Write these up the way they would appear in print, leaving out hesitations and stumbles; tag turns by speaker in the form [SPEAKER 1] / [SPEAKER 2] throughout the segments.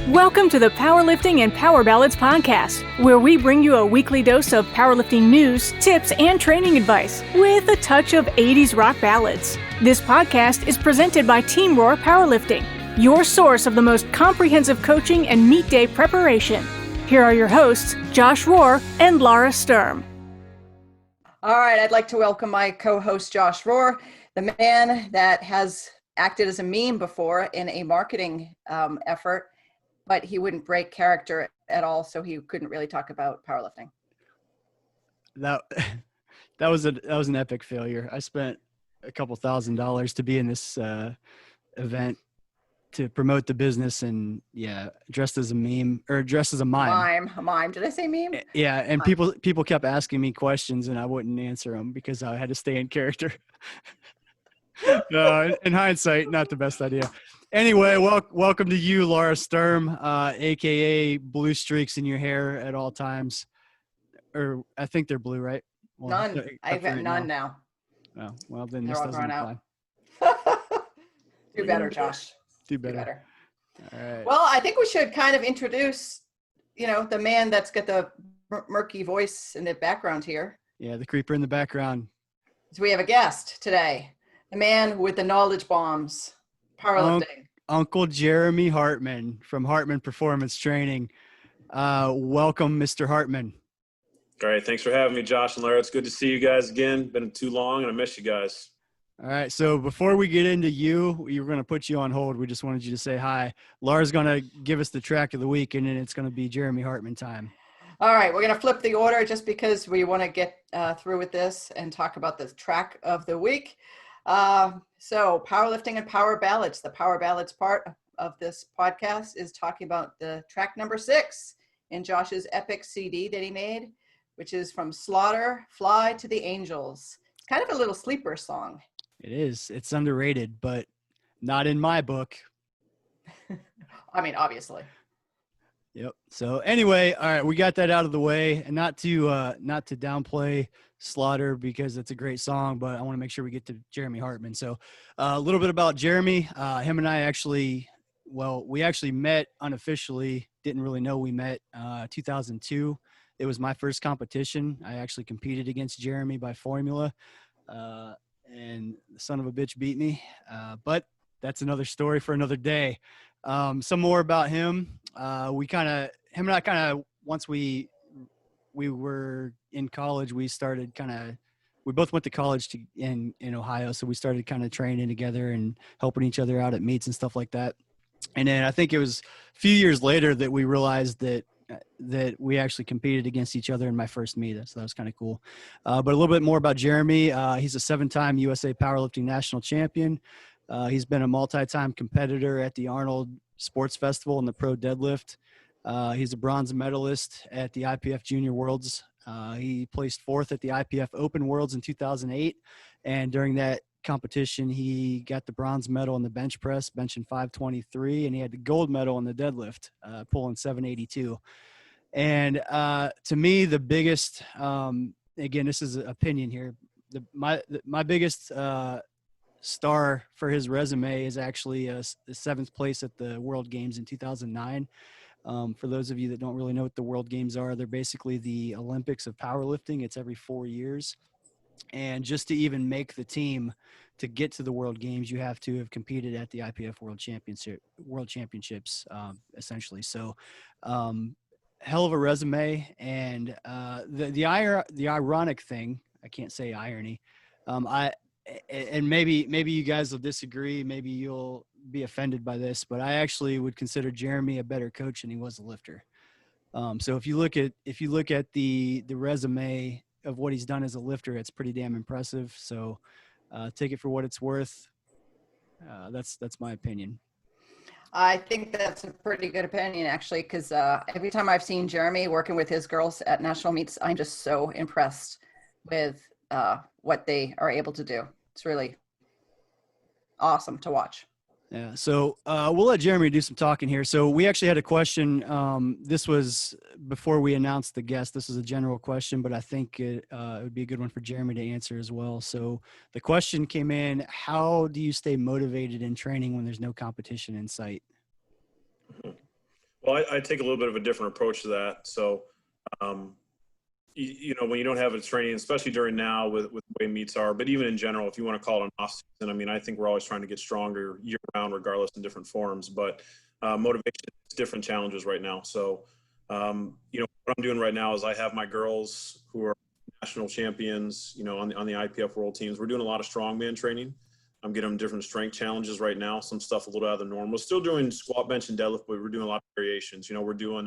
[SPEAKER 1] Welcome to the Powerlifting and Power Ballads podcast, where we bring you a weekly dose of powerlifting news, tips, and training advice with a touch of 80s rock ballads. This podcast is presented by Team Roar Powerlifting, your source of the most comprehensive coaching and meet day preparation. Here are your hosts, Josh Rohr and Laura Sturm.
[SPEAKER 2] All right, I'd like to welcome my co-host, Josh Rohr, the man that has acted as a meme before in a marketing effort, but he wouldn't break character at all, so he couldn't really talk about powerlifting.
[SPEAKER 3] That was an epic failure. I spent a couple $1,000s to be in this event to promote the business, and dressed as a meme or dressed as a mime.
[SPEAKER 2] A mime. Did I say meme?
[SPEAKER 3] Yeah, and people kept asking me questions, and I wouldn't answer them because I had to stay in character. In hindsight, not the best idea. Anyway, welcome to you, Laura Sturm, aka blue streaks in your hair at all times. Or I think they're blue, right? Well,
[SPEAKER 2] none. I've got none now.
[SPEAKER 3] Oh, well, then
[SPEAKER 2] They're
[SPEAKER 3] this
[SPEAKER 2] all
[SPEAKER 3] doesn't
[SPEAKER 2] grown
[SPEAKER 3] apply.
[SPEAKER 2] out. Do better, Josh.
[SPEAKER 3] Do better. All right.
[SPEAKER 2] Well, I think we should kind of introduce, the man that's got the murky voice in the background here.
[SPEAKER 3] Yeah, the creeper in the background.
[SPEAKER 2] So we have a guest today, the man with the knowledge bombs, powerlifting.
[SPEAKER 3] Uncle Jeremy Hartman from Hartman Performance Training. Welcome, Mr. Hartman.
[SPEAKER 4] Great. Thanks for having me, Josh and Laura. It's good to see you guys again. Been too long, and I miss you guys.
[SPEAKER 3] All right. So before we get into you, we're going to put you on hold. We just wanted you to say hi. Laura's going to give us the track of the week, and then it's going to be Jeremy Hartman time.
[SPEAKER 2] All right. We're going to flip the order just because we want to get through with this and talk about the track of the week. So powerlifting and power ballads. The power ballads part of this podcast is talking about the track number 6 in Josh's epic CD that he made, which is From Slaughter, Fly to the Angels. It's kind of a little sleeper song.
[SPEAKER 3] It is. It's underrated, but not in my book.
[SPEAKER 2] I mean, obviously.
[SPEAKER 3] Yep. So anyway, all right, we got that out of the way, and not to downplay Slaughter because it's a great song, but I want to make sure we get to Jeremy Hartman. So a little bit about Jeremy. Him and I we actually met unofficially. Didn't really know we met 2002. It was my first competition. I actually competed against Jeremy by formula, and the son of a bitch beat me. But that's another story for another day. Some more about him. Him and I once we were in college, we both went to college in Ohio. So we started kind of training together and helping each other out at meets and stuff like that. And then I think it was a few years later that we realized that we actually competed against each other in my first meet. So that was kind of cool. But a little bit more about Jeremy. He's a 7-time USA Powerlifting National Champion. He's been a multi-time competitor at the Arnold Sports Festival in the Pro Deadlift. He's a bronze medalist at the IPF Junior Worlds. He placed 4th at the IPF Open Worlds in 2008. And during that competition, he got the bronze medal in the bench press, benching 523, and he had the gold medal in the deadlift, pulling 782. And to me, the biggest, again, this is an opinion here, my biggest star for his resume is actually the 7th place at the World Games in 2009. For those of you that don't really know what the World Games are, they're basically the Olympics of powerlifting. It's every 4 years. And just to even make the team to get to the World Games, you have to have competed at the IPF World Championships, essentially. So, hell of a resume. And the ironic thing, I can't say irony, and maybe you guys will disagree, maybe you'll be offended by this, but I actually would consider Jeremy a better coach than he was a lifter. So if you look at the resume of what he's done as a lifter, it's pretty damn impressive. So take it for what it's worth. That's my opinion.
[SPEAKER 2] I think that's a pretty good opinion, actually, because every time I've seen Jeremy working with his girls at national meets, I'm just so impressed with what they are able to do. It's really awesome to watch.
[SPEAKER 3] Yeah. So we'll let Jeremy do some talking here. So we actually had a question. This was before we announced the guest. This is a general question, but I think it would be a good one for Jeremy to answer as well. So the question came in: how do you stay motivated in training when there's no competition in sight?
[SPEAKER 4] Well, I take a little bit of a different approach to that. So, when you don't have a training, especially during now with the way meets are, but even in general, if you want to call it an off season, I mean, I think we're always trying to get stronger year round, regardless in different forms, but motivation is different challenges right now. So, what I'm doing right now is I have my girls who are national champions, on the IPF world teams. We're doing a lot of strongman training. I'm getting them different strength challenges right now, some stuff a little out of the norm. We're still doing squat, bench, and deadlift, but we're doing a lot of variations. We're doing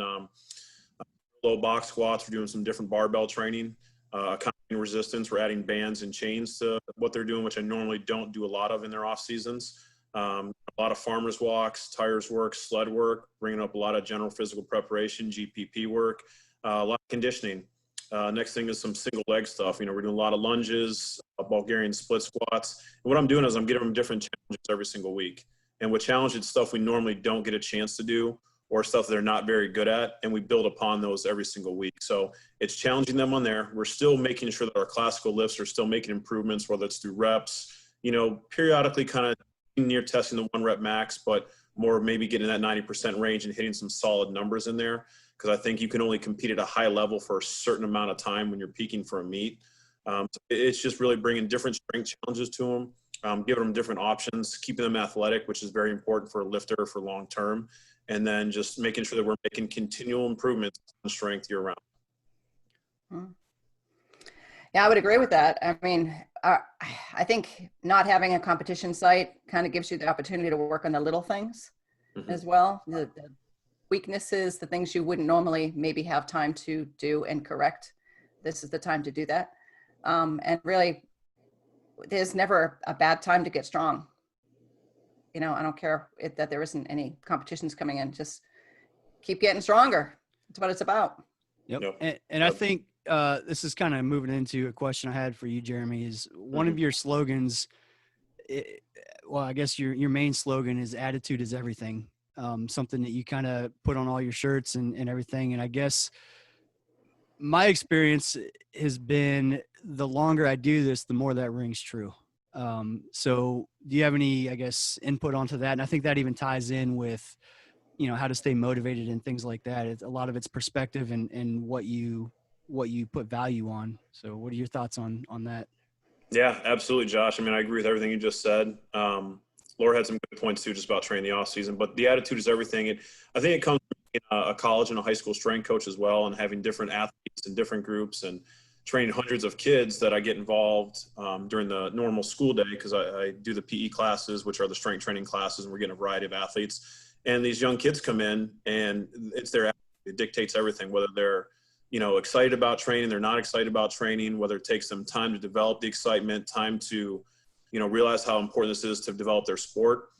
[SPEAKER 4] low box squats. We're doing some different barbell training, accompanying resistance. We're adding bands and chains to what they're doing, which I normally don't do a lot of in their off seasons. A lot of farmers walks, tires work, sled work, bringing up a lot of general physical preparation, GPP work, a lot of conditioning. Next thing is some single leg stuff. We're doing a lot of lunges, Bulgarian split squats. And what I'm doing is I'm giving them different challenges every single week. And with challenges, stuff we normally don't get a chance to do, or stuff they're not very good at, and we build upon those every single week. So it's challenging them on there. We're still making sure that our classical lifts are still making improvements, whether it's through reps, periodically kind of near testing the 1 rep max, but more maybe getting that 90% range and hitting some solid numbers in there. Because I think you can only compete at a high level for a certain amount of time when you're peaking for a meet. So it's just really bringing different strength challenges to them, giving them different options, keeping them athletic, which is very important for a lifter for long term, and then just making sure that we're making continual improvements on strength year round.
[SPEAKER 2] Yeah, I would agree with that. I mean, I think not having a competition site kind of gives you the opportunity to work on the little things as well. The weaknesses, the things you wouldn't normally maybe have time to do and correct. This is the time to do that. And really, there's never a bad time to get strong. I don't care that there isn't any competitions coming in. Just keep getting stronger. That's what it's about.
[SPEAKER 3] Yep. And I think this is kind of moving into a question I had for you, Jeremy, is one of your slogans. I guess your main slogan is "Attitude is everything." Something that you kind of put on all your shirts and everything. And I guess my experience has been the longer I do this, the more that rings true. So do you have any, I guess, input onto that? And I think that even ties in with, how to stay motivated and things like that. A lot of it's perspective and what you put value on. So what are your thoughts on that?
[SPEAKER 4] Yeah, absolutely, Josh. I mean, I agree with everything you just said. Laura had some good points too, just about training the off season, but the attitude is everything. I think it comes from a college and a high school strength coach as well, and having different athletes in different groups and training hundreds of kids that I get involved during the normal school day, because I do the PE classes, which are the strength training classes, and we're getting a variety of athletes. And these young kids come in, and it's their attitude. It dictates everything, whether they're excited about training, they're not excited about training, whether it takes them time to develop the excitement, time to realize how important this is to develop their sport.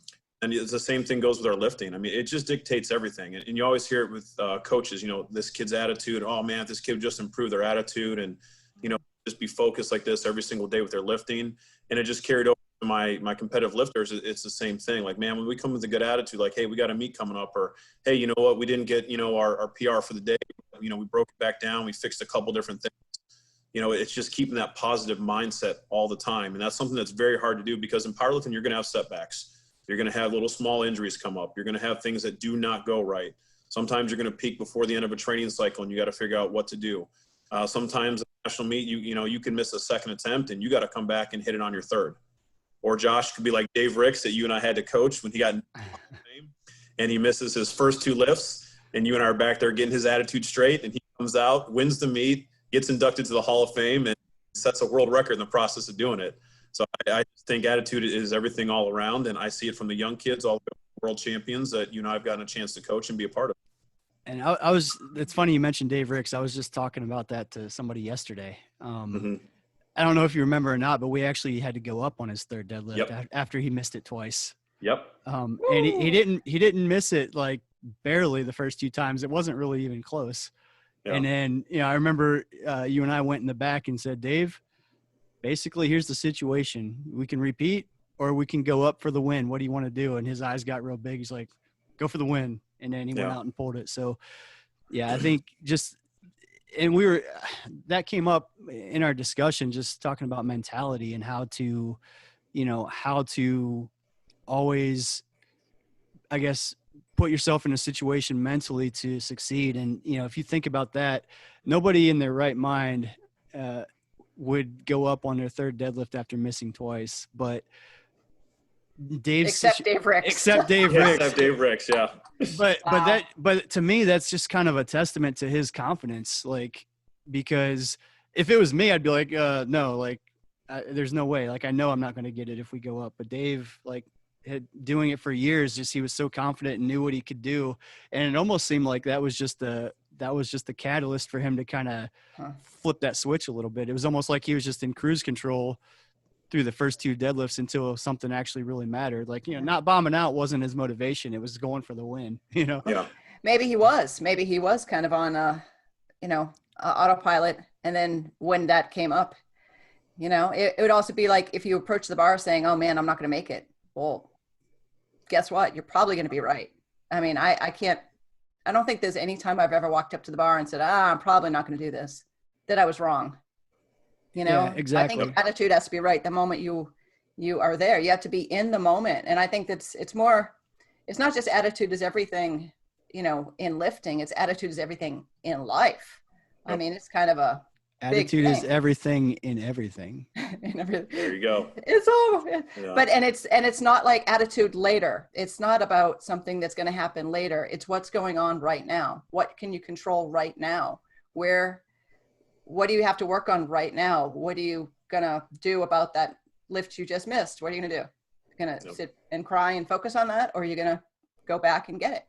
[SPEAKER 4] And it's the same thing goes with our lifting. I mean, it just dictates everything. And you always hear it with coaches, this kid's attitude. Oh man, if this kid would just improve their attitude and, just be focused like this every single day with their lifting. And it just carried over to my competitive lifters. It's the same thing. Like, man, when we come with a good attitude, like, hey, we got a meet coming up, or, hey, you know what? We didn't get, our PR for the day. We broke it back down. We fixed a couple different things. It's just keeping that positive mindset all the time. And that's something that's very hard to do, because in powerlifting, you're going to have setbacks. You're going to have little small injuries come up. You're going to have things that do not go right. Sometimes you're going to peak before the end of a training cycle, and you got to figure out what to do. Sometimes at a national meet, you can miss a second attempt, and you got to come back and hit it on your third. Or Josh could be like Dave Ricks that you and I had to coach when he got and he misses his first 2 lifts, and you and I are back there getting his attitude straight, and he comes out, wins the meet, gets inducted to the Hall of Fame, and sets a world record in the process of doing it. So I think attitude is everything all around, and I see it from the young kids all the way to world champions that I've gotten a chance to coach and be a part of.
[SPEAKER 3] And it's funny you mentioned Dave Ricks. I was just talking about that to somebody yesterday. I don't know if you remember or not, but we actually had to go up on his third deadlift after he missed it twice.
[SPEAKER 4] Yep.
[SPEAKER 3] And he didn't miss it like barely the first 2 times. It wasn't really even close. Yeah. And then, I remember you and I went in the back and said, Dave, basically here's the situation. We can repeat or we can go up for the win. What do you want to do? And his eyes got real big. He's like, go for the win. And then he went out and pulled it. So yeah, I think that came up in our discussion, just talking about mentality and how to always, I guess, put yourself in a situation mentally to succeed. And, you know, if you think about that, nobody in their right mind would go up on their third deadlift after missing twice. But
[SPEAKER 2] Except Dave Ricks.
[SPEAKER 3] Except Dave
[SPEAKER 4] Yeah,
[SPEAKER 3] Ricks.
[SPEAKER 4] except Dave Ricks, yeah.
[SPEAKER 3] But to me, that's just kind of a testament to his confidence. Like, because if it was me, I'd be like, no, like, there's no way. Like, I know I'm not going to get it if we go up. But Dave, like, had doing it for years, just he was so confident and knew what he could do, and it almost seemed like that was just the catalyst for him to kind of flip that switch a little bit. It was almost like he was just in cruise control through the first two deadlifts until something actually really mattered. Like, you know, not bombing out wasn't his motivation. It was going for the win, you know?
[SPEAKER 4] Yeah.
[SPEAKER 2] Maybe he was kind of on autopilot. And then when that came up, you know, it would also be like if you approach the bar saying, oh man, I'm not going to make it. Well, guess what? You're probably going to be right. I mean, I don't think there's any time I've ever walked up to the bar and said, I'm probably not going to do this, that I was wrong. You know,
[SPEAKER 3] yeah, exactly.
[SPEAKER 2] I think attitude has to be right the moment you are there. You have to be in the moment. And I think it's not just attitude is everything, you know, in lifting. It's attitude is everything in life. Yep. I mean, it's kind of a
[SPEAKER 3] attitude is everything in everything.
[SPEAKER 4] There you go.
[SPEAKER 2] It's all, yeah. But it's not like attitude later. It's not about something that's going to happen later. It's what's going on right now. What can you control right now? What do you have to work on right now? What are you going to do about that lift you just missed? What are you going to do? You're going to sit and cry and focus on that? Or are you going to go back and get it?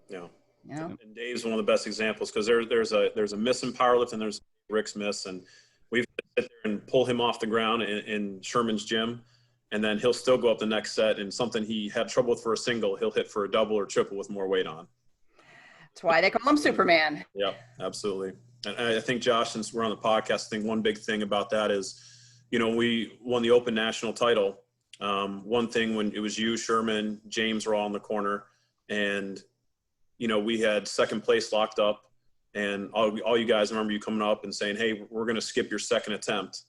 [SPEAKER 4] Yeah.
[SPEAKER 2] You know?
[SPEAKER 4] And Dave's one of the best examples because there's a miss in powerlifting and there's Rick's miss. And we've sit there and pull him off the ground in Sherman's gym. And then he'll still go up the next set and something he had trouble with for a single, he'll hit for a double or triple with more weight on.
[SPEAKER 2] That's why they call him Superman.
[SPEAKER 4] Yeah, absolutely. And I think, Josh, since we're on the podcast, I think one big thing about that is, you know, we won the Open National title. One thing when it was you, Sherman, James were all in the corner. And, you know, we had second place locked up. And all you guys, I remember you coming up and saying, hey, we're going to skip your second attempt.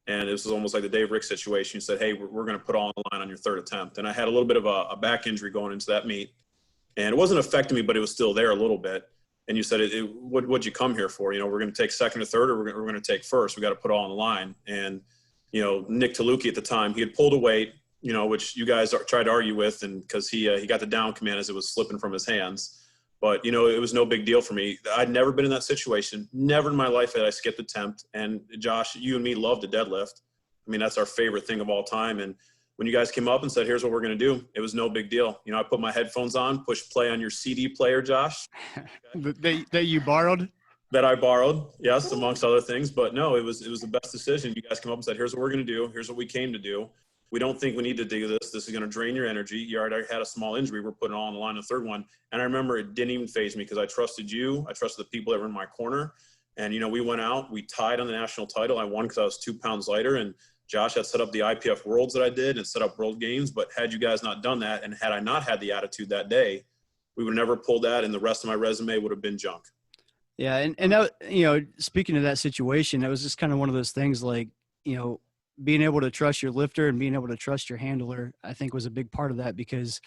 [SPEAKER 4] And this was almost like the Dave Ricks situation. You said, hey, we're going to put all on the line on your third attempt. And I had a little bit of a back injury going into that meet. And it wasn't affecting me, but it was still there a little bit. And you said, what'd you come here for? You know, we're going to take second or third, or we're going to take first. We got to put all on the line. And, you know, Nick Taluki at the time, he had pulled a weight, you know, which you guys tried to argue with, and because he got the down command as it was slipping from his hands. But, you know, it was no big deal for me. I'd never been in that situation. Never in my life had I skipped attempt. And Josh, you and me love to deadlift. I mean, that's our favorite thing of all time. And when you guys came up and said, here's what we're going to do, it was no big deal. You know, I put my headphones on, pushed play on your CD player, Josh.
[SPEAKER 3] that you borrowed?
[SPEAKER 4] That I borrowed, yes, amongst other things. But no, it was the best decision. You guys came up and said, here's what we're going to do. Here's what we came to do. We don't think we need to do this. This is going to drain your energy. You already had a small injury. We're putting it all on the line, the third one. And I remember it didn't even faze me because I trusted you. I trusted the people that were in my corner. And, you know, we went out. We tied on the national title. I won because I was 2 pounds lighter. And Josh had set up the IPF Worlds that I did and set up World Games. But had you guys not done that, and had I not had the attitude that day, we would have never pulled that, and the rest of my resume would have been junk.
[SPEAKER 3] Yeah, and that, you know, speaking of that situation, that was just kind of one of those things like, you know, being able to trust your lifter and being able to trust your handler, I think was a big part of that because,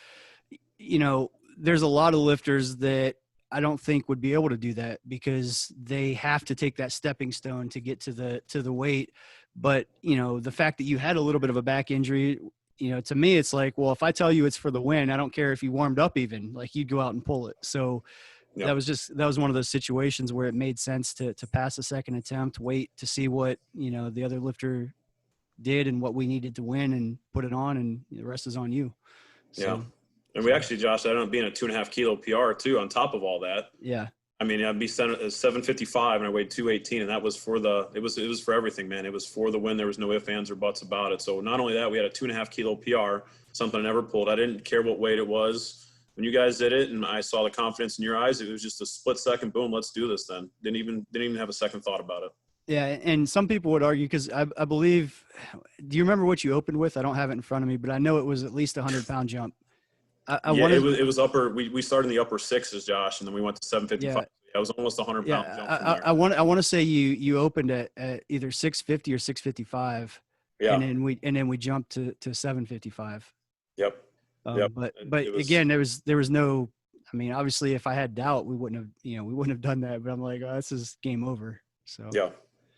[SPEAKER 3] you know, there's a lot of lifters that I don't think would be able to do that because they have to take that stepping stone to get to the weight. But, you know, the fact that you had a little bit of a back injury, you know, to me, it's like, well, if I tell you it's for the win, I don't care if you warmed up even, like you'd go out and pull it. So that was one of those situations where it made sense to pass a second attempt, wait to see what, you know, the other lifter did and what we needed to win and put it on, and the rest is on you. So,
[SPEAKER 4] yeah. And we actually, Josh, I ended up being a 2.5 kilo PR too, on top of all that.
[SPEAKER 3] Yeah.
[SPEAKER 4] I mean, I'd be 755 and I weighed 218, and that was for it was for everything, man. It was for the win. There was no ifs, ands, or buts about it. So not only that, we had a 2.5 kilo PR, something I never pulled. I didn't care what weight it was. When you guys did it and I saw the confidence in your eyes, it was just a split second, boom, let's do this then. Didn't even have a second thought about it. Yeah,
[SPEAKER 3] and some people would argue, because I believe, do you remember what you opened with? I don't have it in front of me, but I know it was at least a 100-pound jump.
[SPEAKER 4] It was upper. We started in the upper sixes, Josh, and then we went to 755. Yeah, it was almost a 100-pound jump from there.
[SPEAKER 3] I want to say you opened at either 650 or 655. Yeah, and then we jumped to 755.
[SPEAKER 4] Yep.
[SPEAKER 3] But again, there was no I mean, obviously if I had doubt, we wouldn't have done that, but I'm like, oh, this is game over. So,
[SPEAKER 4] Yeah.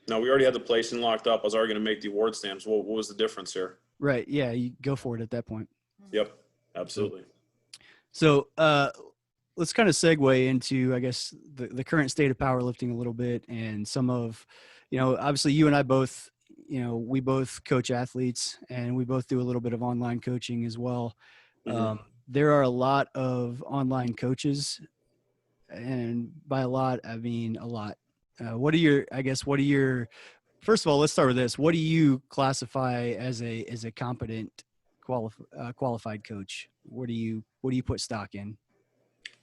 [SPEAKER 4] No, we already had the placing locked up. I was already going to make the award stamps. What was the difference here?
[SPEAKER 3] right. Yeah. You go for it at that point.
[SPEAKER 4] Yep. Absolutely.
[SPEAKER 3] So, let's kind of segue into, I guess, the current state of powerlifting a little bit, and some of, obviously you and I both, we both coach athletes, and we both do a little bit of online coaching as well.
[SPEAKER 4] Mhm.
[SPEAKER 3] There are a lot of online coaches, and by a lot, I mean a lot. First of all, let's start with this. What do you classify as a competent qualified coach? What do you put stock in?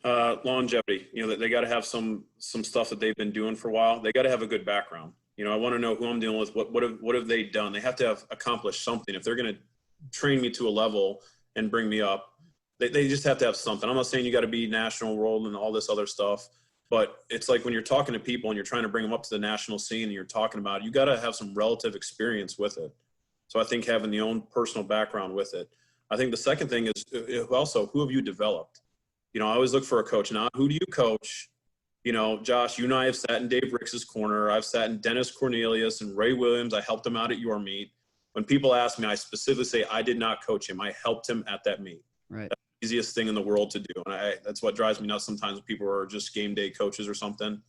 [SPEAKER 4] Longevity. They got to have some stuff that they've been doing for a while. They got to have a good background. I want to know who I'm dealing with. What have they done? They have to have accomplished something. If they're going to train me to a level and bring me up, they just have to have something. I'm not saying you got to be national world and all this other stuff, but it's like when you're talking to people and you're trying to bring them up to the national scene and you're talking about it, you got to have some relative experience with it. So I think having the own personal background with it. I think the second thing is also, who have you developed? I always look for a coach. Now, who do you coach? Josh, you and I have sat in Dave Ricks's corner. I've sat in Dennis Cornelius and Ray Williams. I helped him out at your meet. When people ask me, I specifically say I did not coach him. I helped him at that meet.
[SPEAKER 3] Right.
[SPEAKER 4] That's the easiest thing in the world to do. And that's what drives me nuts sometimes when people are just game day coaches or something.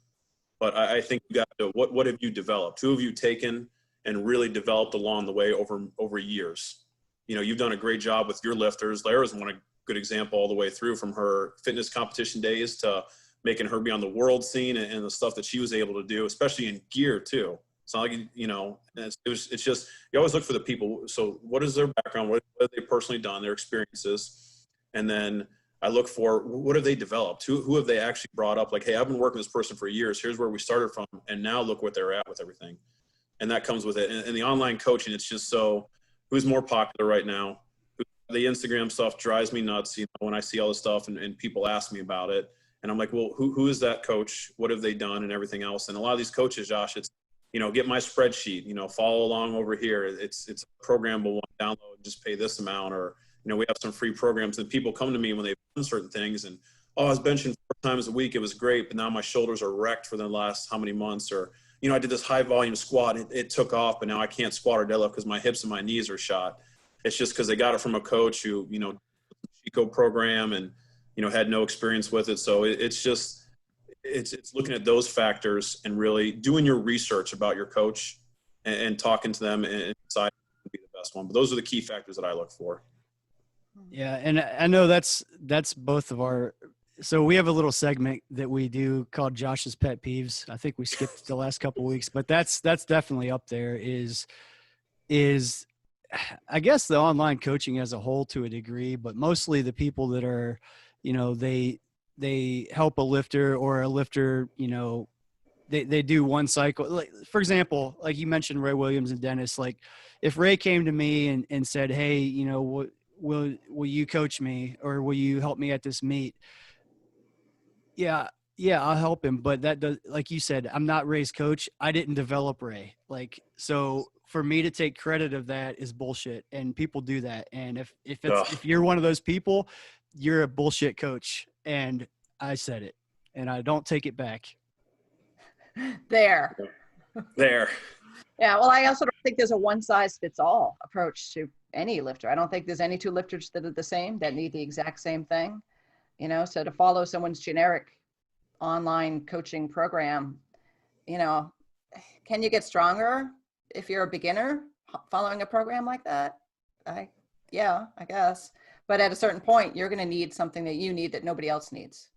[SPEAKER 4] But I think you got to, what have you developed? Who have you taken and really developed along the way over years? You've done a great job with your lifters. Lara's one good example all the way through, from her fitness competition days to making her be on the world scene and the stuff that she was able to do, especially in gear too. It's not like, it's just, you always look for the people. So what is their background? What have they personally done, their experiences? And then I look for, what have they developed? Who have they actually brought up? Like, hey, I've been working with this person for years. Here's where we started from. And now look what they're at with everything. And that comes with it. And the online coaching, it's just so, who's more popular right now? The Instagram stuff drives me nuts, when I see all this stuff and people ask me about it. And I'm like, well, who is that coach? What have they done and everything else? And a lot of these coaches, Josh, it's, get my spreadsheet, follow along over here. It's a programmable one, download and just pay this amount. Or, we have some free programs, and people come to me when they've done certain things and, oh, I was benching 4 times a week. It was great. But now my shoulders are wrecked for the last how many months? Or, I did this high volume squat. It took off, but now I can't squat or deadlift because my hips and my knees are shot. It's just because they got it from a coach who, Chico program and, had no experience with it. So it's just, it's looking at those factors and really doing your research about your coach and talking to them and decide to be the best one. But those are the key factors that I look for.
[SPEAKER 3] Yeah. And I know that's both of our, so we have a little segment that we do called Josh's Pet Peeves. I think we skipped the last couple of weeks, but that's definitely up there is I guess the online coaching as a whole to a degree, but mostly the people that are, they help a lifter or a lifter, they do one cycle. Like, for example, like you mentioned Ray Williams and Dennis, like if Ray came to me and said, hey, will you coach me or will you help me at this meet? Yeah, I'll help him. But that does, like you said, I'm not Ray's coach. I didn't develop Ray. Like, so for me to take credit of that is bullshit. And people do that. And if you're one of those people, you're a bullshit coach. And I said it and I don't take it back.
[SPEAKER 2] There. Yeah. Well, I also don't think there's a one size fits all approach to any lifter. I don't think there's any two lifters that are the same, that need the exact same thing. So to follow someone's generic online coaching program, can you get stronger if you're a beginner following a program like that? I guess. But at a certain point, you're going to need something that you need that nobody else needs.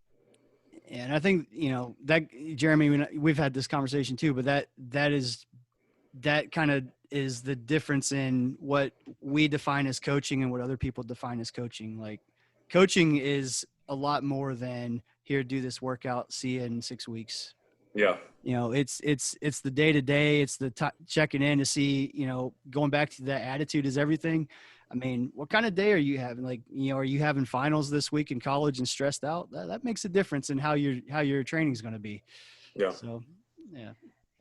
[SPEAKER 3] And I think, that Jeremy, we've had this conversation too, but that kind of is the difference in what we define as coaching and what other people define as coaching. Like, coaching is a lot more than here, do this workout, see you in 6 weeks.
[SPEAKER 4] Yeah.
[SPEAKER 3] It's the day to day. It's the checking in to see, going back to that attitude is everything. I mean, what kind of day are you having? Like, are you having finals this week in college and stressed out? That makes a difference in how your training is going to be.
[SPEAKER 4] Yeah.
[SPEAKER 3] So, yeah.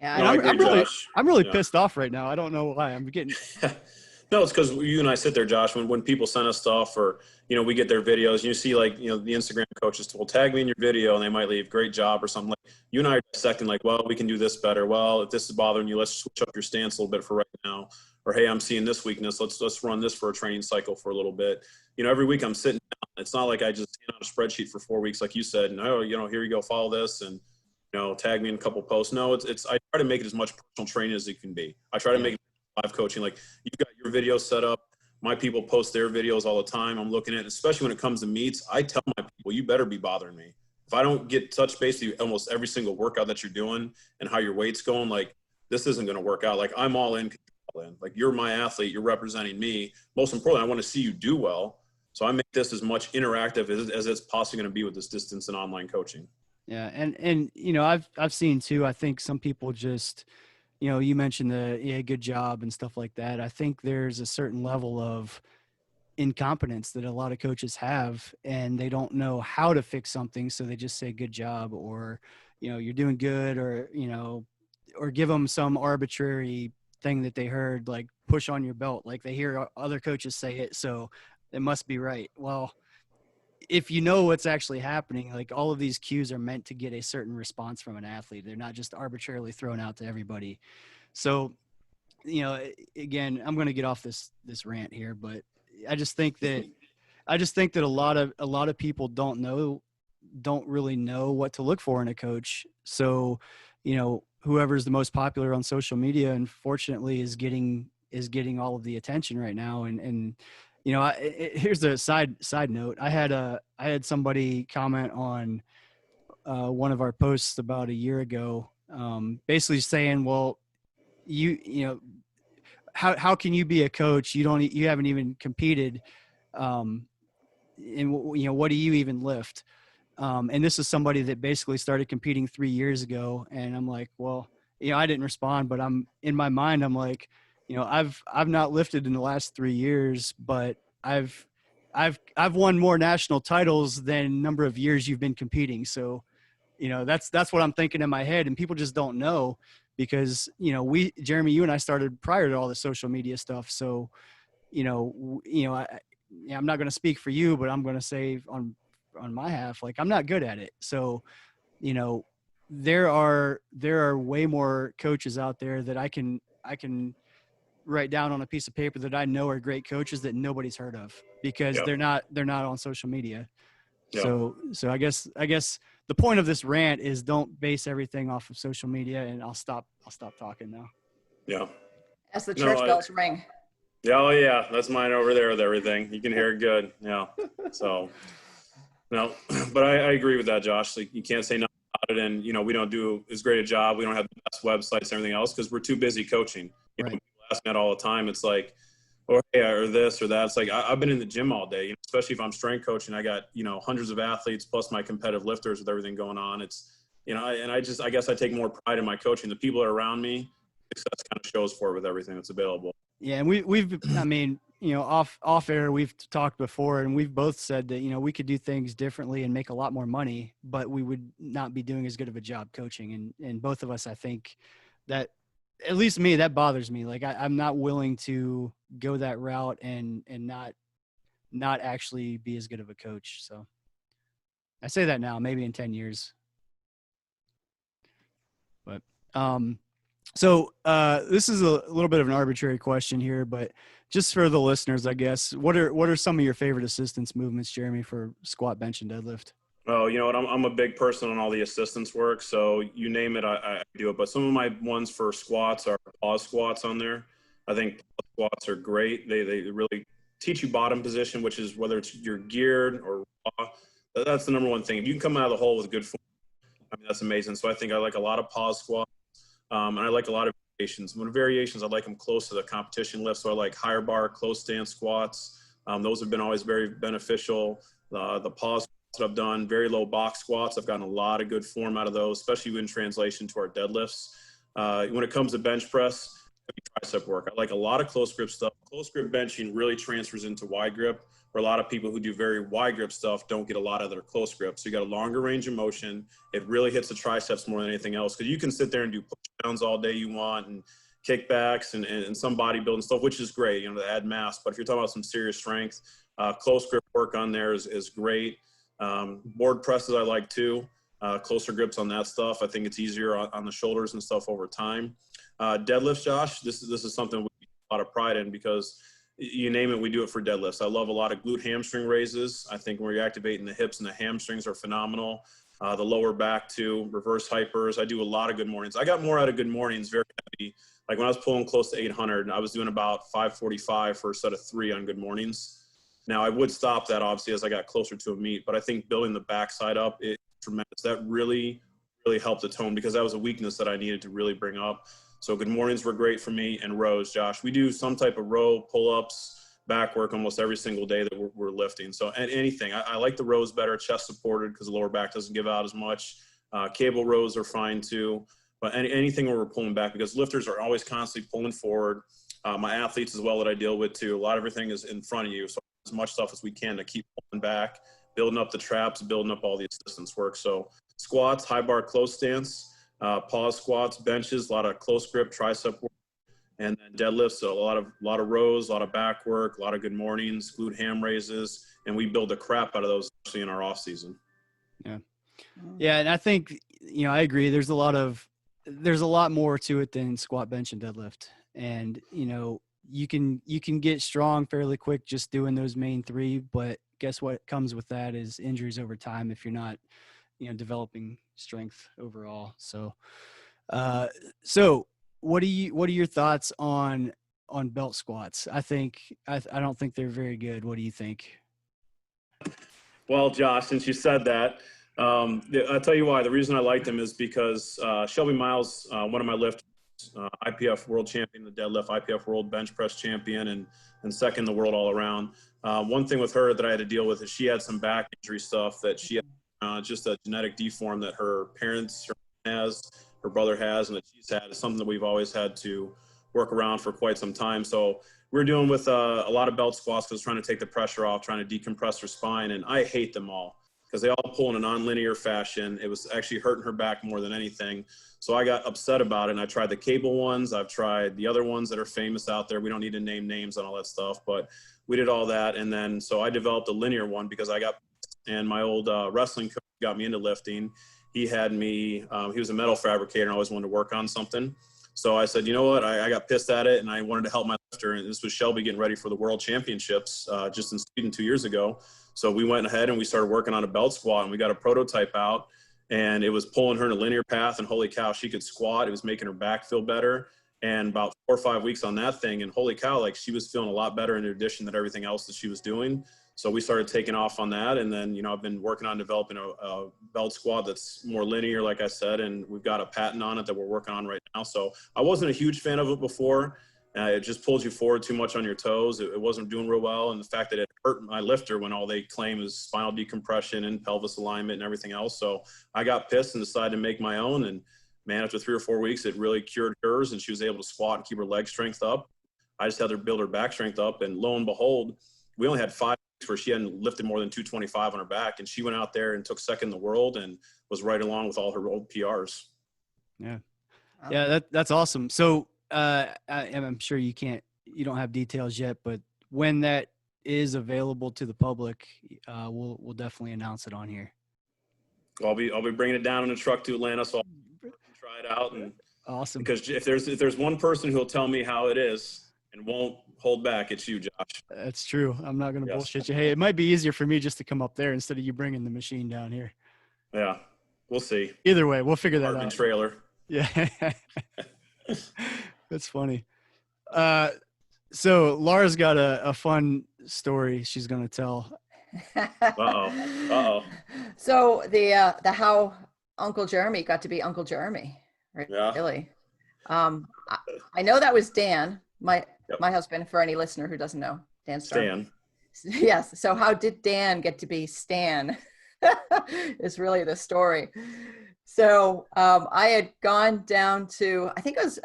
[SPEAKER 2] Yeah.
[SPEAKER 4] No, I agree,
[SPEAKER 3] I'm really pissed off right now. I don't know why. I'm getting.
[SPEAKER 4] No, it's because you and I sit there, Josh, when people send us stuff or, we get their videos, you see like, the Instagram coaches will tag me in your video and they might leave great job or something. Like you and I are dissecting like, well, we can do this better. Well, if this is bothering you, let's switch up your stance a little bit for right now. Or, hey, I'm seeing this weakness. Let's run this for a training cycle for a little bit. Every week I'm sitting down. It's not like I just hand out a spreadsheet for 4 weeks, like you said, and, here you go, follow this and, tag me in a couple posts. No, it's I try to make it as much personal training as it can be. I try to make it live coaching. Like you've got your video set up. My people post their videos all the time. I'm looking at it, especially when it comes to meets. I tell my people, you better be bothering me. If I don't get touch base with you almost every single workout that you're doing and how your weight's going, like this isn't going to work out. Like I'm all in. Like you're my athlete. You're representing me. Most importantly, I want to see you do well. So I make this as much interactive as it's possibly going to be with this distance and online coaching.
[SPEAKER 3] Yeah. And I've seen too, I think some people just, you mentioned good job and stuff like that. I think there's a certain level of incompetence that a lot of coaches have, and they don't know how to fix something. So they just say good job, or, you're doing good, or, or give them some arbitrary thing that they heard, like push on your belt. Like they hear other coaches say it, so it must be right. Well, if you know what's actually happening, like all of these cues are meant to get a certain response from an athlete. They're not just arbitrarily thrown out to everybody. So, again, I'm going to get off this rant here, but I just think that a lot of people don't really know what to look for in a coach. So, whoever's the most popular on social media, unfortunately, is getting all of the attention right now. And here's a side note. I had somebody comment on one of our posts about a year ago, basically saying, well, how can you be a coach? You haven't even competed. And what do you even lift? And this is somebody that basically started competing 3 years ago. And I'm like, well, I didn't respond, but I'm in my mind, I'm like, I've not lifted in the last 3 years, but I've won more national titles than number of years you've been competing. So, that's what I'm thinking in my head, and people just don't know because, Jeremy, you and I started prior to all the social media stuff. So, I'm not going to speak for you, but I'm going to say on my half, like I'm not good at it. So, there are way more coaches out there that I can write down on a piece of paper that I know are great coaches that nobody's heard of because they're not on social media. Yeah. So I guess the point of this rant is don't base everything off of social media, and I'll stop talking now.
[SPEAKER 4] Yeah.
[SPEAKER 2] As the church bells ring.
[SPEAKER 4] Yeah. Oh yeah. That's mine over there with everything. You can hear it good. Yeah. So, no, but I agree with that, Josh. Like you can't say nothing about it. And, we don't do as great a job. We don't have the best websites and everything else because we're too busy coaching.
[SPEAKER 3] Right.
[SPEAKER 4] People ask me that all the time. It's like, or this or that. It's like, I've been in the gym all day, especially if I'm strength coaching. I got, hundreds of athletes plus my competitive lifters with everything going on. It's, and I guess I take more pride in my coaching. The people that are around me, success kind of shows for it with everything that's available.
[SPEAKER 3] Yeah. And we've, I mean, off air, we've talked before and we've both said that, we could do things differently and make a lot more money, but we would not be doing as good of a job coaching. And both of us, I think that, at least me, that bothers me. Like I'm not willing to go that route and not actually be as good of a coach. So I say that now, maybe in 10 years. But so this is a little bit of an arbitrary question here, but just for the listeners, I guess, what are some of your favorite assistance movements, Jeremy, for squat, bench, and deadlift?
[SPEAKER 4] Oh, you know what? I'm a big person on all the assistance work. So you name it, I do it. But some of my ones for squats are pause squats on there. I think pause squats are great. They really teach you bottom position, which is whether it's you're geared or raw. That's the number one thing. If you can come out of the hole with good form, I mean, that's amazing. So I think I like a lot of pause squats. And I like a lot of variations. When variations, I like them close to the competition lift. So I like higher bar, close stance squats. Those have been always very beneficial. The pause that I've done, very low box squats. I've gotten a lot of good form out of those, especially in translation to our deadlifts. When it comes to bench press, tricep work, I like a lot of close grip stuff. Close grip benching really transfers into wide grip, where a lot of people who do very wide grip stuff don't get a lot of their close grip. So you got a longer range of motion. It really hits the triceps more than anything else, because you can sit there and do push downs all day you want, and kickbacks and some bodybuilding stuff, which is great, to add mass. But if you're talking about some serious strength, close grip work on there is great. Board presses I like too. Closer grips on that stuff. I think it's easier on the shoulders and stuff over time. Deadlifts, Josh, this is something we take a lot of pride in because you name it, we do it for deadlifts. I love a lot of glute hamstring raises. I think when you're activating the hips and the hamstrings are phenomenal. The lower back too, reverse hypers. I do a lot of good mornings. I got more out of good mornings, very heavy. Like when I was pulling close to 800, I was doing about 545 for a set of 3 on good mornings. Now I would stop that obviously as I got closer to a meet, but I think building the backside up, it's tremendous. That really, really helped the tone because that was a weakness that I needed to really bring up. So good mornings were great for me, and rows, Josh. We do some type of row, pull-ups, back work almost every single day that we're lifting. So anything. I like the rows better, chest supported because the lower back doesn't give out as much. Cable rows are fine too. But anything where we're pulling back, because lifters are always constantly pulling forward. My athletes as well that I deal with too, a lot of everything is in front of you. So as much stuff as we can to keep pulling back, building up the traps, building up all the assistance work. So squats, high bar close stance, pause squats, benches, a lot of close grip, tricep work, and then deadlifts. So a lot of rows, a lot of back work, a lot of good mornings, glute ham raises, and we build the crap out of those especially in our off season.
[SPEAKER 3] Yeah. And I think, I agree. There's a lot more to it than squat, bench, and deadlift. And, you can get strong fairly quick just doing those main 3, but guess what comes with that is injuries over time if you're not, developing strength overall. So, what are your thoughts on belt squats? I don't think they're very good. What do you think?
[SPEAKER 4] Well, Josh, since you said that, I'll tell you why. The reason I like them is because Shelby Miles, one of my lifters, IPF world champion, the deadlift, IPF world bench press champion, and second in the world all around. One thing with her that I had to deal with is she had some back injury stuff that she had, just a genetic deform that her parents has, her brother has, and that she's had. Is something that we've always had to work around for quite some time. So we're doing with a lot of belt squats because trying to take the pressure off, trying to decompress her spine, and I hate them all because they all pull in a non-linear fashion. It was actually hurting her back more than anything. So I got upset about it, and I tried the cable ones. I've tried the other ones that are famous out there. We don't need to name names and all that stuff, but we did all that. And then so I developed a linear one because and my old wrestling coach got me into lifting. He had me, he was a metal fabricator and I always wanted to work on something. So I said, you know what, I got pissed at it and I wanted to help my lifter. And this was Shelby getting ready for the world championships just in Sweden 2 years ago. So we went ahead and we started working on a belt squat and we got a prototype out and it was pulling her in a linear path and holy cow, she could squat. It was making her back feel better. And about 4 or 5 weeks on that thing and holy cow, like she was feeling a lot better in addition to everything else that she was doing. So we started taking off on that. And then, I've been working on developing a belt squat that's more linear, like I said, and we've got a patent on it that we're working on right now. So I wasn't a huge fan of it before. It just pulls you forward too much on your toes. It wasn't doing real well. And the fact that it hurt my lifter when all they claim is spinal decompression and pelvis alignment and everything else. So I got pissed and decided to make my own. And man, after 3 or 4 weeks, it really cured hers and she was able to squat and keep her leg strength up. I just had her build her back strength up. And lo and behold, we only had 5 weeks where she hadn't lifted more than 225 on her back. And she went out there and took second in the world and was right along with all her old PRs.
[SPEAKER 3] Yeah. Yeah. That's awesome. So, I'm sure you don't have details yet, but when that is available to the public, we'll definitely announce it on here.
[SPEAKER 4] I'll be bringing it down in a truck to Atlanta. So I'll try it out. And
[SPEAKER 3] awesome.
[SPEAKER 4] Because if there's one person who'll tell me how it is and won't hold back, it's you, Josh.
[SPEAKER 3] That's true. I'm not going to bullshit you. Hey, it might be easier for me just to come up there instead of you bringing the machine down here.
[SPEAKER 4] Yeah, we'll see.
[SPEAKER 3] Either way, we'll figure that
[SPEAKER 4] Hartman
[SPEAKER 3] out.
[SPEAKER 4] Trailer.
[SPEAKER 3] Yeah. That's funny. So Laura's got a fun story she's going to tell.
[SPEAKER 2] Uh-oh. So the how Uncle Jeremy got to be Uncle Jeremy, right?
[SPEAKER 4] Yeah.
[SPEAKER 2] Really. I know that was Dan, my husband, for any listener who doesn't know. Dan Starr. Stan. Yes. So how did Dan get to be Stan is really the story. So I had gone down to, I think it was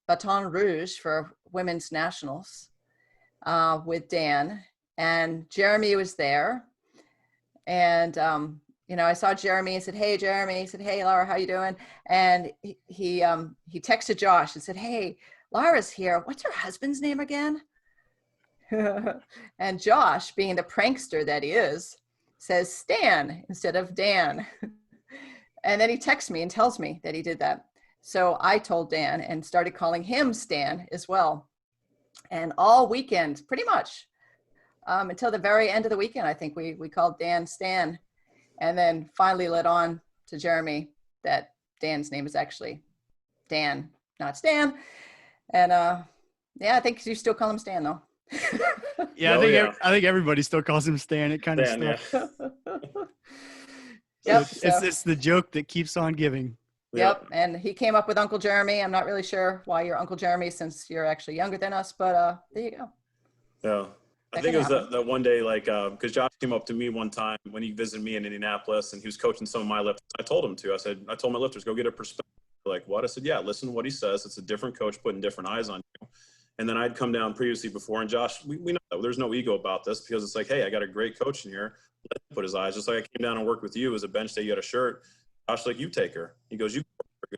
[SPEAKER 2] Baton Rouge for women's nationals with Dan, and Jeremy was there. And, I saw Jeremy and said, "Hey, Jeremy." He said, "Hey, Laura, how you doing?" And he texted Josh and said, "Hey, Laura's here. What's her husband's name again? And Josh, being the prankster that he is, says Stan instead of Dan. And then he texts me and tells me that he did that. So I told Dan and started calling him Stan as well. And all weekend, pretty much, until the very end of the weekend, I think we called Dan Stan. And then finally let on to Jeremy that Dan's name is actually Dan, not Stan. And I think you still call him Stan, though.
[SPEAKER 3] Yeah, I think everybody still calls him Stan. It kind of stuff.
[SPEAKER 2] Yeah.
[SPEAKER 3] It's the joke that keeps on giving.
[SPEAKER 2] Yep. And he came up with Uncle Jeremy. I'm not really sure why you're Uncle Jeremy since you're actually younger than us, but there you go.
[SPEAKER 4] Yeah. I think it was that one day, like, because Josh came up to me one time when he visited me in Indianapolis and he was coaching some of my lifters. I told him to. I told my lifters, go get a perspective. Like, what? I said, yeah, listen to what he says. It's a different coach putting different eyes on you. And then I'd come down previously before, and Josh, we know that. There's no ego about this because it's like, hey, I got a great coach in here. Let him put his eyes. Just like I came down and worked with you as a bench day, you had a shirt. Josh, like, you take her. He goes, he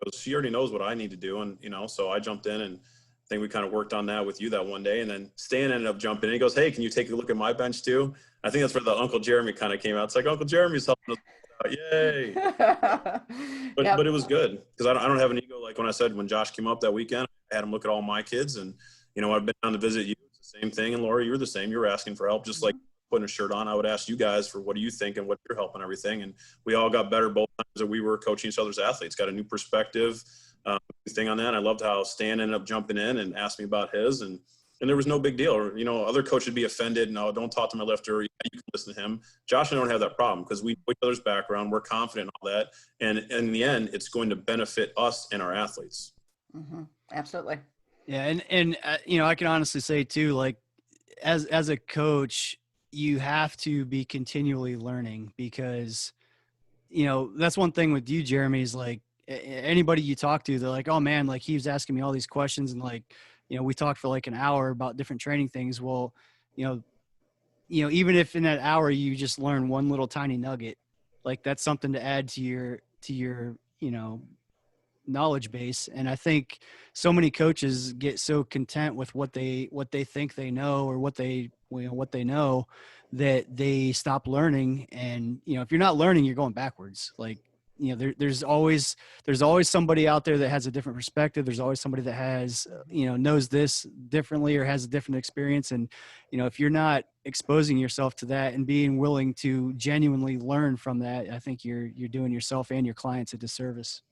[SPEAKER 4] goes, she already knows what I need to do. And, so I jumped in and I think we kind of worked on that with you that one day. And then Stan ended up jumping in. He goes, hey, can you take a look at my bench too? I think that's where the Uncle Jeremy kind of came out. It's like, Uncle Jeremy's helping us out. Yay. But it was good because I don't have an ego. Like when I said, when Josh came up that weekend, I had him look at all my kids and, I've been down to visit you. It's the same thing. And Laura, you were the same. You were asking for help, just like putting a shirt on. I would ask you guys for what do you think and what you're helping everything. And we all got better both times that we were coaching each other's athletes, got a new perspective thing on that. I loved how Stan ended up jumping in and asked me about his and there was no big deal. Other coaches would be offended. No, don't talk to my lifter. Yeah, you can listen to him. Josh and I don't have that problem because we know each other's background. We're confident in all that. And in the end, it's going to benefit us and our athletes.
[SPEAKER 2] Mm-hmm. Absolutely.
[SPEAKER 3] Yeah. And I can honestly say too, like as a coach, you have to be continually learning because, that's one thing with you, Jeremy, is like anybody you talk to, they're like, oh man, like he was asking me all these questions and like, we talked for like an hour about different training things. Well, even if in that hour you just learn one little tiny nugget, like that's something to add to your knowledge base. And I think so many coaches get so content with what they think they know or what they know that they stop learning. And, if you're not learning, you're going backwards. Like, there's always somebody out there that has a different perspective. There's always somebody that has, knows this differently or has a different experience. And, if you're not exposing yourself to that and being willing to genuinely learn from that, I think you're doing yourself and your clients a disservice.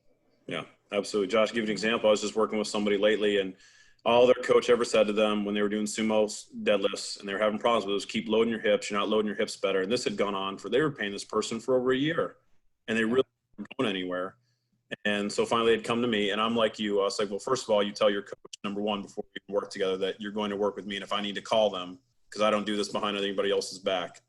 [SPEAKER 4] Yeah, absolutely. Josh, give you an example. I was just working with somebody lately and all their coach ever said to them when they were doing sumo deadlifts and they were having problems with it was keep loading your hips. You're not loading your hips better. And this had gone on they were paying this person for over a year and they really weren't going anywhere. And so finally they'd come to me and I'm like you. I was like, well, first of all, you tell your coach, number one, before we can work together that you're going to work with me. And if I need to call them, because I don't do this behind anybody else's back.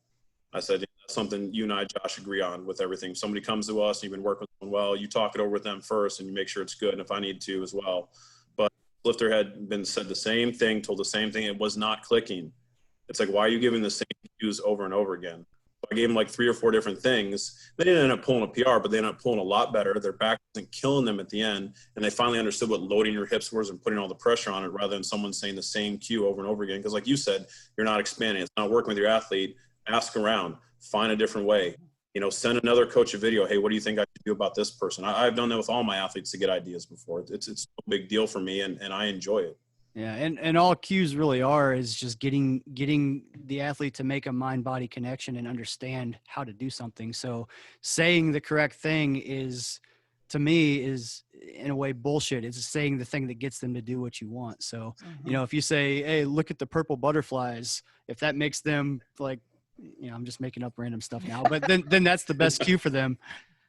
[SPEAKER 4] I said, yeah, that's something you and I, Josh, agree on with everything. If somebody comes to us and you've been working with them well, you talk it over with them first and you make sure it's good. And if I need to as well. But lifter had been said the same thing, told the same thing. It was not clicking. It's like, why are you giving the same cues over and over again? So I gave them like 3 or 4 different things. They didn't end up pulling a PR, but they ended up pulling a lot better. Their back wasn't killing them at the end. And they finally understood what loading your hips was and putting all the pressure on it rather than someone saying the same cue over and over again. Because like you said, you're not expanding. It's not working with your athlete. Ask around, find a different way, send another coach a video. Hey, what do you think I should do about this person? I've done that with all my athletes to get ideas before. It's no big deal for me and I enjoy it.
[SPEAKER 3] Yeah. And all cues really is just getting the athlete to make a mind-body connection and understand how to do something. So saying the correct thing to me is in a way bullshit. It's saying the thing that gets them to do what you want. So, if you say, hey, look at the purple butterflies, if that makes them like, I'm just making up random stuff now, but then that's the best cue for them.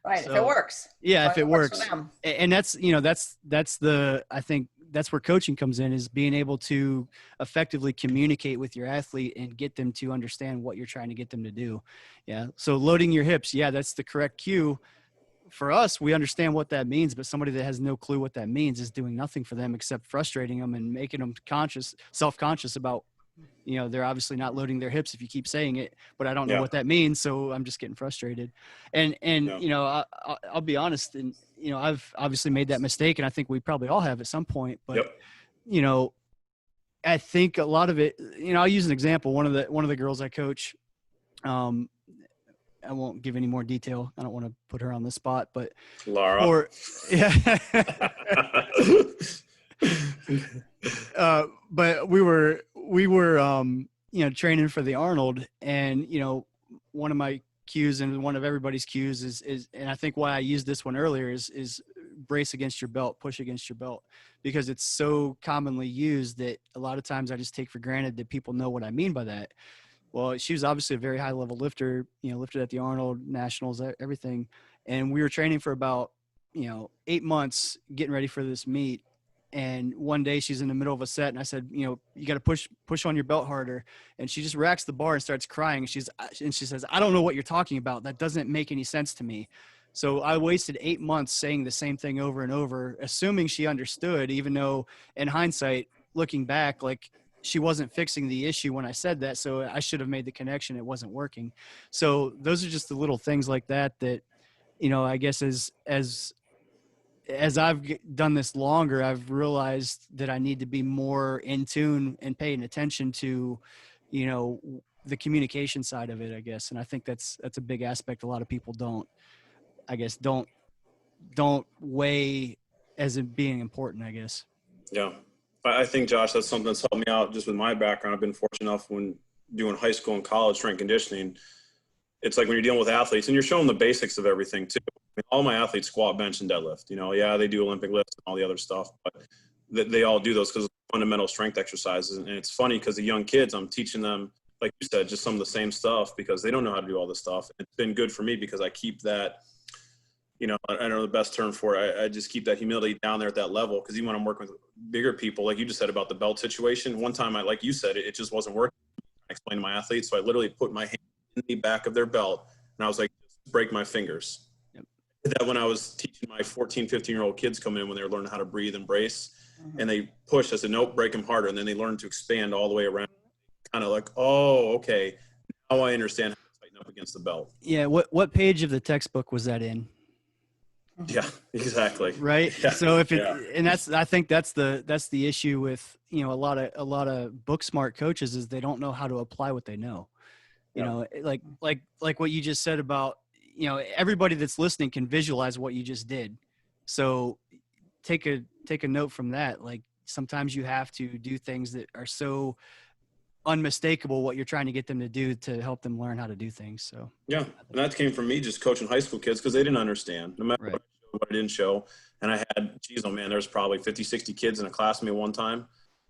[SPEAKER 2] Right. So, if it works.
[SPEAKER 3] Yeah. If it works. And that's, I think that's where coaching comes in, is being able to effectively communicate with your athlete and get them to understand what you're trying to get them to do. Yeah. So loading your hips. Yeah. That's the correct cue. For us, we understand what that means, but somebody that has no clue what that means is doing nothing for them except frustrating them and making them self-conscious about, they're obviously not loading their hips if you keep saying it, but I don't know what that means. So I'm just getting frustrated. And I'll be honest. And, I've obviously made that mistake and I think we probably all have at some point, but you know, I think a lot of it, you know, I'll use an example. One of the girls I coach, I won't give any more detail. I don't want to put her on the spot, but
[SPEAKER 4] Laura.
[SPEAKER 3] Yeah. But we were, you know, training for the Arnold, and, you know, one of my cues and one of everybody's cues is, and I think why I used this one earlier is brace against your belt, push against your belt, because it's so commonly used that a lot of times I just take for granted that people know what I mean by that. Well, she was obviously a very high level lifter, you know, lifted at the Arnold Nationals, everything. And we were training for about, you know, 8 months getting ready for this meet. And one day she's in the middle of a set and I said, you know, you got to push on your belt harder. And she just racks the bar and starts crying. And she says, I don't know what you're talking about. That doesn't make any sense to me. So I wasted 8 months saying the same thing over and over, assuming she understood, even though in hindsight, looking back, like, she wasn't fixing the issue when I said that. So I should have made the connection. It wasn't working. So those are just the little things like that, you know, I guess as I've done this longer, I've realized that I need to be more in tune and paying attention to, you know, the communication side of it, I guess. And I think that's a big aspect. A lot of people don't weigh as it being important, I guess.
[SPEAKER 4] Yeah. I think, Josh, that's something that's helped me out just with my background. I've been fortunate enough when doing high school and college strength conditioning. It's like when you're dealing with athletes and you're showing the basics of everything too. I mean, all my athletes squat, bench, and deadlift. You know, yeah, they do Olympic lifts and all the other stuff, but they all do those because of fundamental strength exercises. And it's funny because the young kids, I'm teaching them, like you said, just some of the same stuff because they don't know how to do all this stuff. It's been good for me because I keep that, you know, I don't know the best term for it. I just keep that humility down there at that level. Because even when I'm working with bigger people, like you just said about the belt situation, one time like you said, it just wasn't working. I explained to my athletes. So I literally put my hand in the back of their belt and I was like, break my fingers. Yep. I did that when I was teaching my 14, 15-year-old kids come in when they were learning how to breathe and brace. Mm-hmm. And they pushed. I said, nope, break them harder. And then they learned to expand all the way around. Kind of like, oh, okay. Now I understand how to tighten up against the belt.
[SPEAKER 3] Yeah. What page of the textbook was that in?
[SPEAKER 4] Yeah, exactly.
[SPEAKER 3] Right.
[SPEAKER 4] Yeah.
[SPEAKER 3] So if and I think that's the issue with, you know, a lot of book smart coaches is they don't know how to apply what they know. You know, like what you just said about, you know, everybody that's listening can visualize what you just did. So take a note from that. Like sometimes you have to do things that are so unmistakable what you're trying to get them to do to help them learn how to do things. So
[SPEAKER 4] yeah, and that came from me just coaching high school kids because they didn't understand no matter what I didn't show. And I had, geez, oh man, there was probably 50, 60 kids in a class with me one time,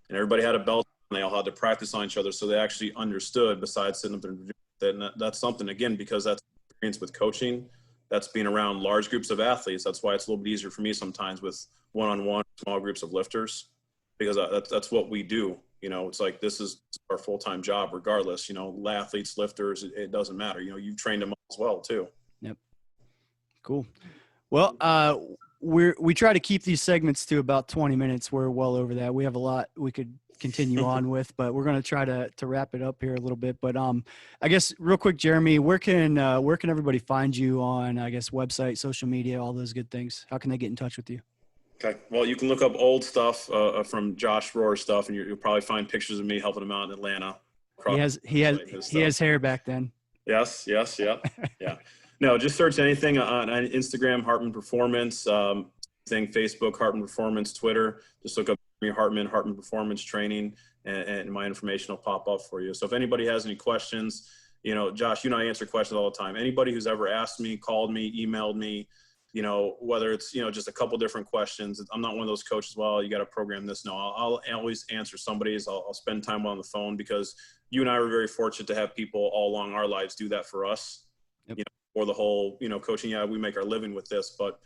[SPEAKER 4] and everybody had a belt and they all had to practice on each other. So they actually understood besides sitting up there and doing that. And that's something, again, because that's experience with coaching, that's being around large groups of athletes. That's why it's a little bit easier for me sometimes with one-on-one small groups of lifters, because that's what we do. You know, it's like, this is our full-time job regardless, you know, athletes, lifters, it doesn't matter. You know, you've trained them as well too.
[SPEAKER 3] Yep. Cool. Well, we try to keep these segments to about 20 minutes. We're well over that. We have a lot we could continue on with, but we're going to try to wrap it up here a little bit. But I guess real quick, Jeremy, where can everybody find you on, I guess, website, social media, all those good things? How can they get in touch with you?
[SPEAKER 4] Okay. Well, you can look up old stuff from Josh Rohr's stuff, and you'll probably find pictures of me helping him out in Atlanta.
[SPEAKER 3] He has hair back then.
[SPEAKER 4] Yes. Yeah. No, just search anything on Instagram, Hartman Performance, thing, Facebook, Hartman Performance, Twitter. Just look up Hartman Performance Training, and my information will pop up for you. So if anybody has any questions, you know, Josh, you and I answer questions all the time. Anybody who's ever asked me, called me, emailed me, you know, whether it's, you know, just a couple different questions. I'm not one of those coaches, well, you got to program this. No, I'll always answer somebody's. I'll spend time on the phone because you and I were very fortunate to have people all along our lives do that for us. Yep. You know, for the whole, you know, coaching. Yeah, we make our living with this, but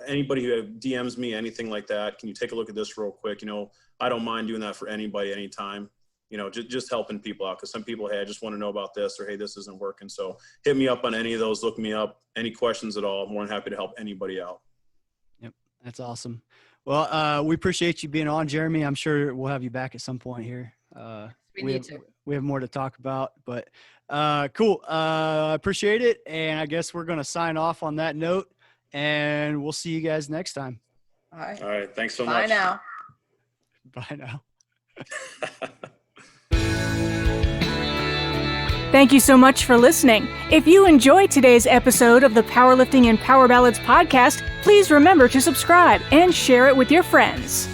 [SPEAKER 4] anybody who DMs me, anything like that, can you take a look at this real quick? You know, I don't mind doing that for anybody, anytime. You know, just helping people out, because some people, hey, I just want to know about this, or hey, this isn't working. So hit me up on any of those. Look me up. Any questions at all? I'm more than happy to help anybody out.
[SPEAKER 3] Yep, that's awesome. Well, we appreciate you being on, Jeremy. I'm sure we'll have you back at some point here. We have more to talk about, but cool. I appreciate it, and I guess we're going to sign off on that note, and we'll see you guys next time.
[SPEAKER 2] All right.
[SPEAKER 4] All right. Thanks so much.
[SPEAKER 2] Bye now.
[SPEAKER 3] Bye now.
[SPEAKER 1] Thank you so much for listening. If you enjoyed today's episode of the Powerlifting and Power Ballads podcast, please remember to subscribe and share it with your friends.